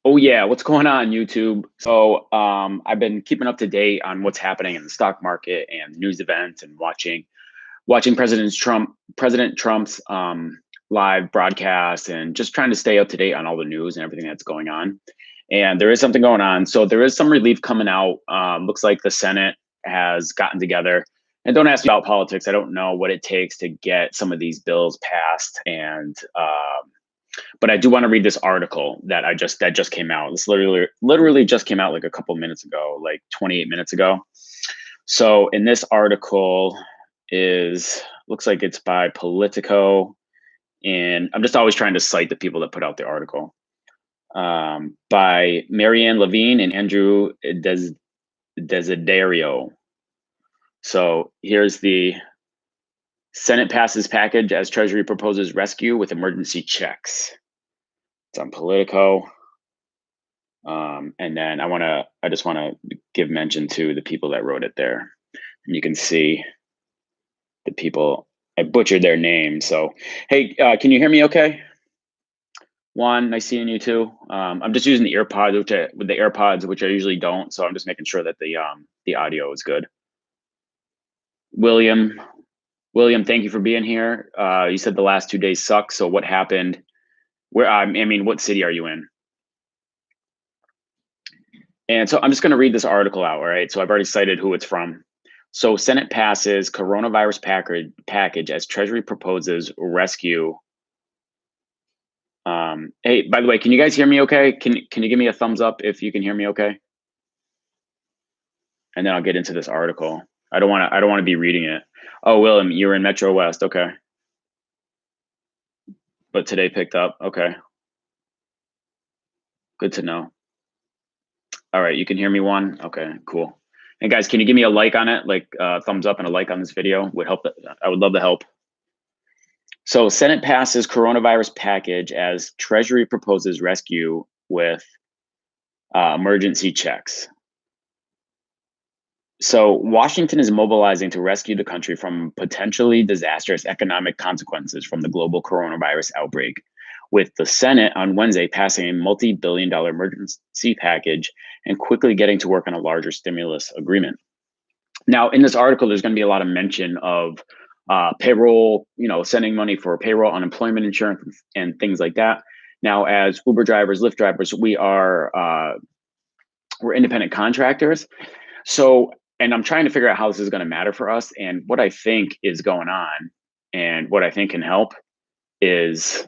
Oh yeah, what's going on YouTube? I've been keeping up to date on what's happening in the stock market and news events and watching President Trump's live broadcast and just trying to stay up to date on all the news and everything that's going on. And there is something going on. So there is some relief coming out. Looks like the Senate has gotten together. And don't ask me about politics. I don't know what it takes to get some of these bills passed. But I do want to read this article that just came out. This literally just came out like a couple minutes ago, like 28 minutes ago. So in this article looks like it's by Politico, and I'm just always trying to cite the people that put out the article. By Marianne Levine and Andrew Desiderio. So here's the Senate passes package as Treasury proposes rescue with emergency checks. It's on Politico. And then I just want to give mention to the people that wrote it there. And you can see the people, I butchered their names. So, hey, can you hear me okay? Juan, nice seeing you too. I'm just using the AirPods, which I usually don't. So I'm just making sure that the audio is good. William, thank you for being here. You said the last 2 days suck. So what happened? What city are you in? And so I'm just going to read this article out. All right. So I've already cited who it's from. So Senate passes coronavirus package as Treasury proposes rescue. Hey, by the way, can you guys hear me okay? Can you give me a thumbs up if you can hear me okay? And then I'll get into this article. I don't want to be reading it. Oh, Willem, you were in Metro West. Okay. But today picked up. Okay. Good to know. All right. You can hear me, Juan? Okay, cool. And guys, can you give me a like on it? Like thumbs up and a like on this video would help. I would love the help. So Senate passes coronavirus package as Treasury proposes rescue with emergency checks. So Washington is mobilizing to rescue the country from potentially disastrous economic consequences from the global coronavirus outbreak, with the Senate on Wednesday passing a multi-billion-dollar emergency package and quickly getting to work on a larger stimulus agreement. Now, in this article, there's going to be a lot of mention of payroll, sending money for payroll, unemployment insurance, and things like that. Now, as Uber drivers, Lyft drivers, we're independent contractors. So, and I'm trying to figure out how this is going to matter for us. And what I think is going on and what I think can help is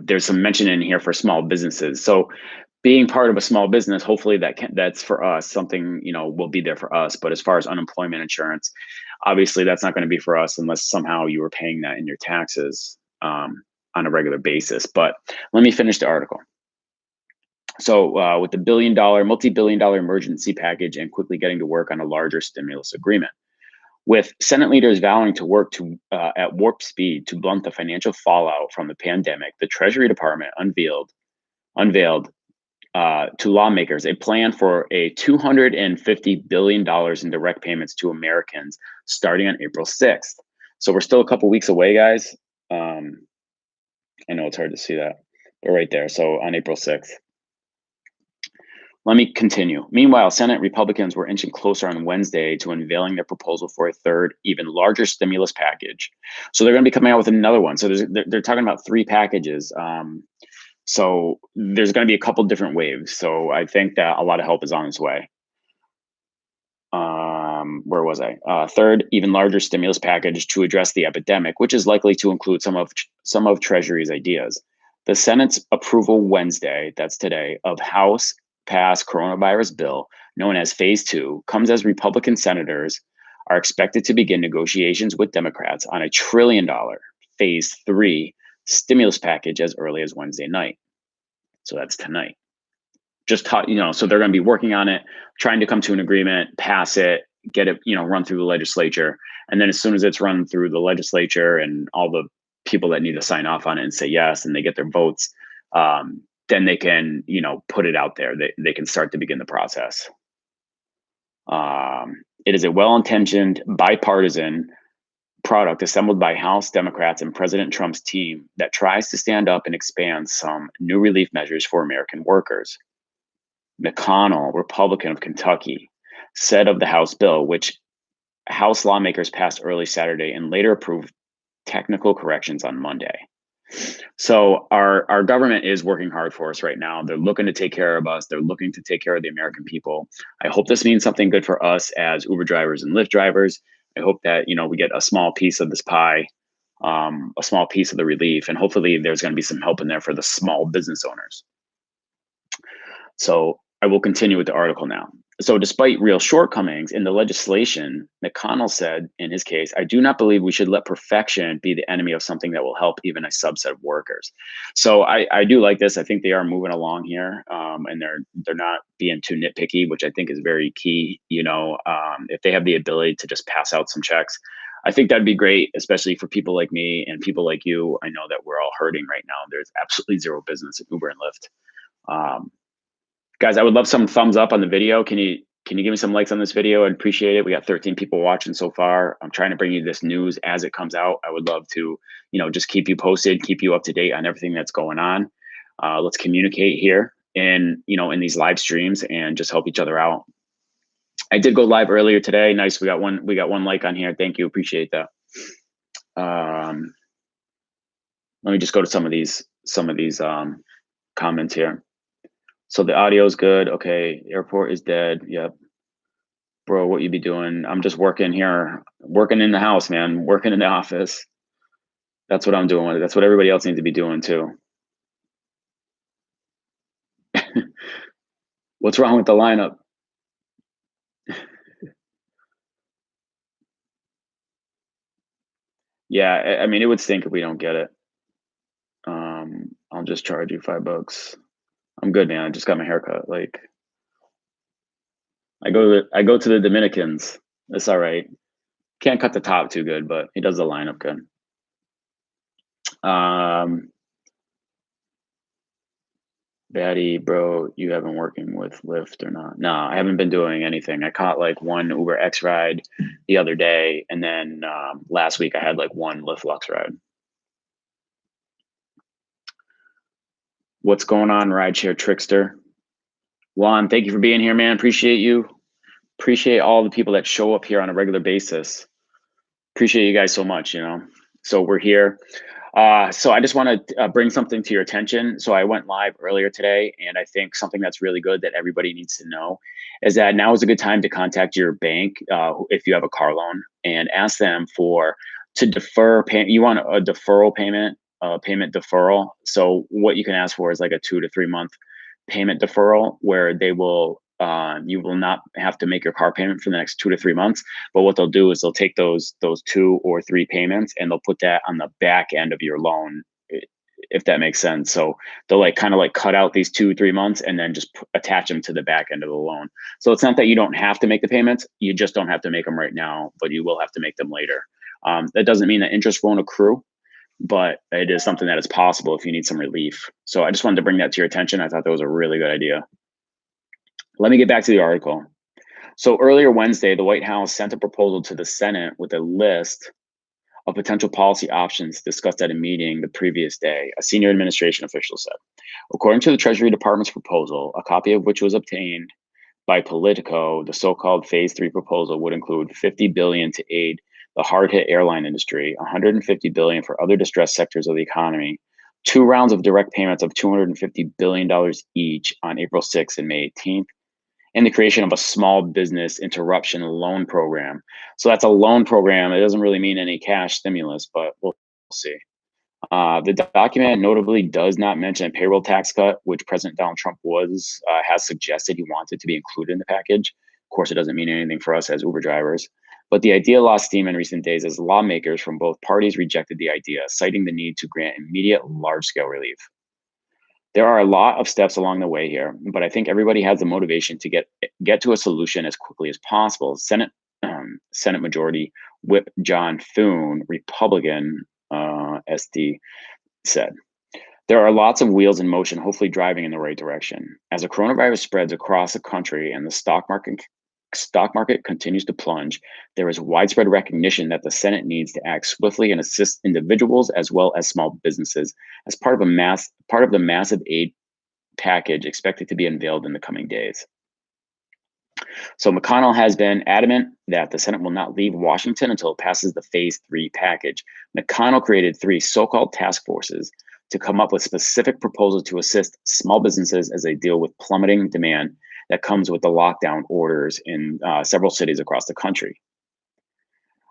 there's some mention in here for small businesses. So being part of a small business, hopefully that's for us, something, will be there for us. But as far as unemployment insurance, obviously that's not going to be for us unless somehow you were paying that in your taxes on a regular basis. But let me finish the article. So with the multi-billion-dollar emergency package and quickly getting to work on a larger stimulus agreement, with Senate leaders vowing to work at warp speed to blunt the financial fallout from the pandemic, the Treasury Department unveiled to lawmakers a plan for a $250 billion in direct payments to Americans starting on April 6th. So we're still a couple weeks away, guys. I know it's hard to see that, but right there. So on April 6th. Let me continue. Meanwhile, Senate Republicans were inching closer on Wednesday to unveiling their proposal for a third, even larger stimulus package. So they're going to be coming out with another one. So they're talking about 3 packages. So there's going to be a couple different waves. So I think that a lot of help is on its way. Where was I? Third, even larger stimulus package to address the epidemic, which is likely to include some of Treasury's ideas. The Senate's approval Wednesday, that's today, of House passed coronavirus bill known as Phase 2 comes as Republican senators are expected to begin negotiations with Democrats on $1 trillion Phase 3 stimulus package as early as Wednesday night. So that's tonight. So they're going to be working on it, trying to come to an agreement, pass it, get it, run through the legislature. And then as soon as it's run through the legislature and all the people that need to sign off on it and say yes, and they get their votes, then they can, put it out there. They can start to begin the process. It is a well-intentioned, bipartisan product assembled by House Democrats and President Trump's team that tries to stand up and expand some new relief measures for American workers. McConnell, Republican of Kentucky, said of the House bill, which House lawmakers passed early Saturday and later approved technical corrections on Monday. So our government is working hard for us right now. They're looking to take care of us. They're looking to take care of the American people. I hope this means something good for us as Uber drivers and Lyft drivers. I hope that we get a small piece of this pie, a small piece of the relief, and hopefully there's going to be some help in there for the small business owners. So I will continue with the article now. So, despite real shortcomings in the legislation, McConnell said in his case, I do not believe we should let perfection be the enemy of something that will help even a subset of workers. So, I do like this. I think they are moving along here, and they're not being too nitpicky, which I think is very key. If they have the ability to just pass out some checks, I think that'd be great, especially for people like me and people like you. I know that we're all hurting right now. There's absolutely zero business at Uber and Lyft. Guys, I would love some thumbs up on the video. Can you give me some likes on this video? I'd appreciate it. We got 13 people watching so far. I'm trying to bring you this news as it comes out. I would love to, just keep you posted, keep you up to date on everything that's going on. Let's communicate here in these live streams and just help each other out. I did go live earlier today. Nice. We got one like on here. Thank you. Appreciate that. Let me just go to some of these comments here. So the audio is good. Okay. Airport is dead. Yep. Bro, what you be doing? I'm just working here, working in the house, man, working in the office. That's what I'm doing with it. That's what everybody else needs to be doing too. What's wrong with the lineup? Yeah, I mean, it would stink if we don't get it. I'll just charge you $5. I'm good, man. I just got my haircut. Like, I go to the Dominicans. It's all right. Can't cut the top too good, but he does the lineup good. Batty, bro, you haven't working with Lyft or not? No, I haven't been doing anything. I caught like one Uber X ride the other day, and then last week I had like one Lyft Lux ride. What's going on, rideshare trickster? Juan, thank you for being here, man. Appreciate you. Appreciate all the people that show up here on a regular basis. Appreciate you guys so much. So we're here. So I just want to bring something to your attention. So I went live earlier today, and I think something that's really good that everybody needs to know is that now is a good time to contact your bank if you have a car loan and ask them to defer payment. You want a deferral payment, payment deferral. So what you can ask for is like a 2 to 3 month payment deferral where they will you will not have to make your car payment for the next 2 to 3 months. But what they'll do is they'll take those 2 or 3 payments and they'll put that on the back end of your loan, if that makes sense. So they'll kind of cut out these 2 or 3 months and then just attach them to the back end of the loan. So it's not that you don't have to make the payments, you just don't have to make them right now, but you will have to make them later. That doesn't mean that interest won't accrue, but it is something that is possible if you need some relief. So I just wanted to bring that to your attention. I thought that was a really good idea. Let me get back to the article. So earlier Wednesday, the White House sent a proposal to the Senate with a list of potential policy options discussed at a meeting the previous day, a senior administration official said. According to the Treasury Department's proposal, a copy of which was obtained by Politico, the so-called Phase 3 proposal would include $50 billion to aid the hard-hit airline industry, $150 billion for other distressed sectors of the economy, 2 rounds of direct payments of $250 billion each on April 6th and May 18th, and the creation of a small business interruption loan program. So that's a loan program. It doesn't really mean any cash stimulus, but we'll see. The document notably does not mention a payroll tax cut, which President Donald Trump has suggested he wanted to be included in the package. Of course, it doesn't mean anything for us as Uber drivers. But the idea lost steam in recent days as lawmakers from both parties rejected the idea, citing the need to grant immediate large-scale relief. There are a lot of steps along the way here, but I think everybody has the motivation to get to a solution as quickly as possible. Senate Majority Whip John Thune, Republican, SD, said. There are lots of wheels in motion, hopefully driving in the right direction. As the coronavirus spreads across the country and the stock market stock market continues to plunge, there is widespread recognition that the Senate needs to act swiftly and assist individuals as well as small businesses as part of the massive aid package expected to be unveiled in the coming days. So McConnell has been adamant that the Senate will not leave Washington until it passes the Phase 3 package. McConnell created 3 so-called task forces to come up with specific proposals to assist small businesses as they deal with plummeting demand that comes with the lockdown orders in several cities across the country.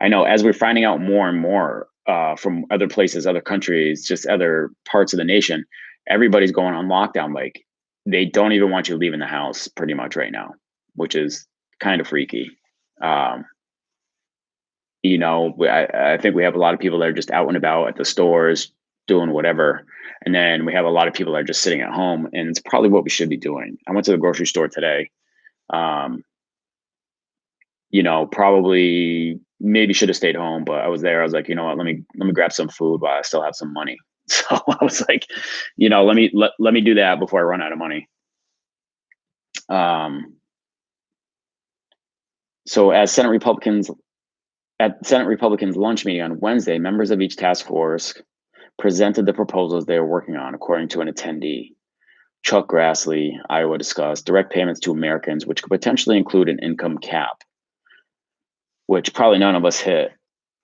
I know as we're finding out more and more from other places, other countries, just other parts of the nation, everybody's going on lockdown. Like they don't even want you leaving the house pretty much right now, which is kind of freaky. Um, I think we have a lot of people that are just out and about at the stores doing whatever. And then we have a lot of people that are just sitting at home, and it's probably what we should be doing. I went to the grocery store today. Um, probably maybe should have stayed home, but I was there. I was like, you know what, let me grab some food while I still have some money. So I was like, let me do that before I run out of money. Um, so at Senate Republicans lunch meeting on Wednesday, members of each task force presented the proposals they were working on, according to an attendee. Chuck Grassley, Iowa, discussed direct payments to Americans, which could potentially include an income cap, which probably none of us hit.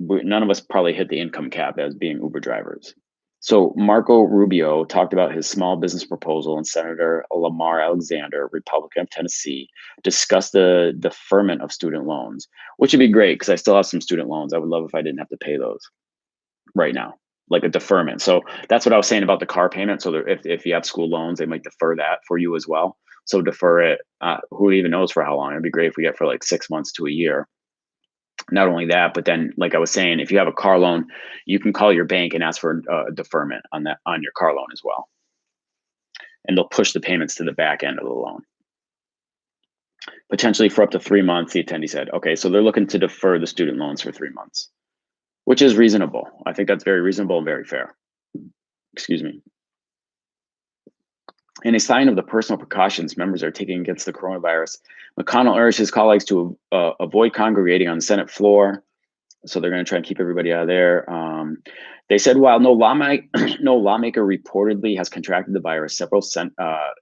None of us probably hit the income cap as being Uber drivers. So Marco Rubio talked about his small business proposal, and Senator Lamar Alexander, Republican of Tennessee, discussed the deferment of student loans, which would be great because I still have some student loans. I would love if I didn't have to pay those right now, like a deferment. So that's what I was saying about the car payment. So if you have school loans, they might defer that for you as well. So defer it. Who even knows for how long? It'd be great if we get for like 6 months to a year. Not only that, but then, like I was saying, if you have a car loan, you can call your bank and ask for a deferment on your car loan as well, and they'll push the payments to the back end of the loan, potentially for up to 3 months. The attendee said, "Okay, so they're looking to defer the student loans for 3 months, which is reasonable. I think that's very reasonable and very fair." Excuse me. In a sign of the personal precautions members are taking against the coronavirus, McConnell urged his colleagues to avoid congregating on the Senate floor. So they're going to try and keep everybody out of there. They said while no lawmaker reportedly has contracted the virus, several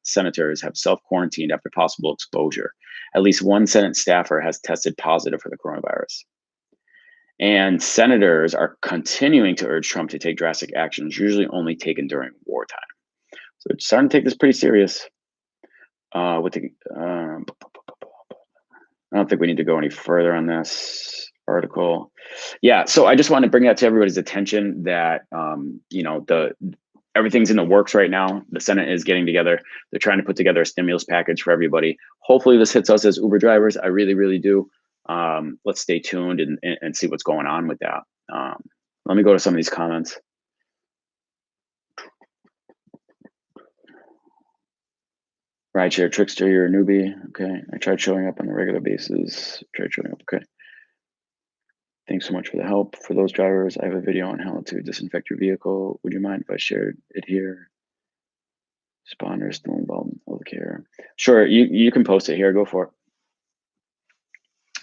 senators have self-quarantined after possible exposure. At least one Senate staffer has tested positive for the coronavirus. And senators are continuing to urge Trump to take drastic actions, usually only taken during wartime. So they're starting to take this pretty serious. I don't think we need to go any further on this article. Yeah, so I just want to bring that to everybody's attention that everything's in the works right now. The Senate is getting together. They're trying to put together a stimulus package for everybody. Hopefully this hits us as Uber drivers. I really, really do. Let's stay tuned and see what's going on with that. Let me go to some of these comments. Rideshare trickster, you're a newbie. Okay. I tried showing up on a regular basis. Okay. Thanks so much for the help. For those drivers, I have a video on how to disinfect your vehicle. Would you mind if I shared it here? Spawners still involved in public care. Sure, you can post it here. Go for it.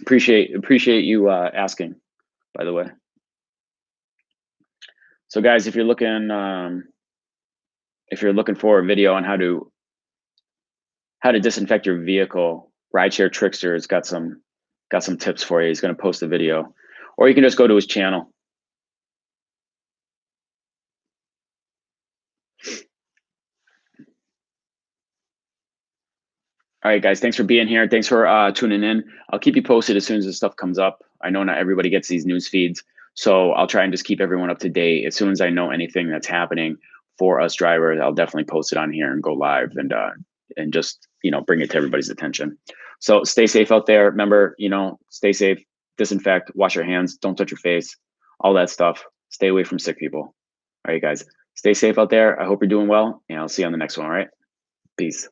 Appreciate you asking, by the way. So guys, if you're looking for a video on how to disinfect your vehicle, Rideshare Trickster has got some tips for you. He's going to post a video, or you can just go to his channel. All right, guys, thanks for being here. Thanks for tuning in. I'll keep you posted as soon as this stuff comes up. I know not everybody gets these news feeds, so I'll try and just keep everyone up to date. As soon as I know anything that's happening for us drivers, I'll definitely post it on here and go live and just bring it to everybody's attention. So stay safe out there. Remember, stay safe, disinfect, wash your hands, don't touch your face, all that stuff. Stay away from sick people. All right, guys, stay safe out there. I hope you're doing well, and I'll see you on the next one. All right, peace.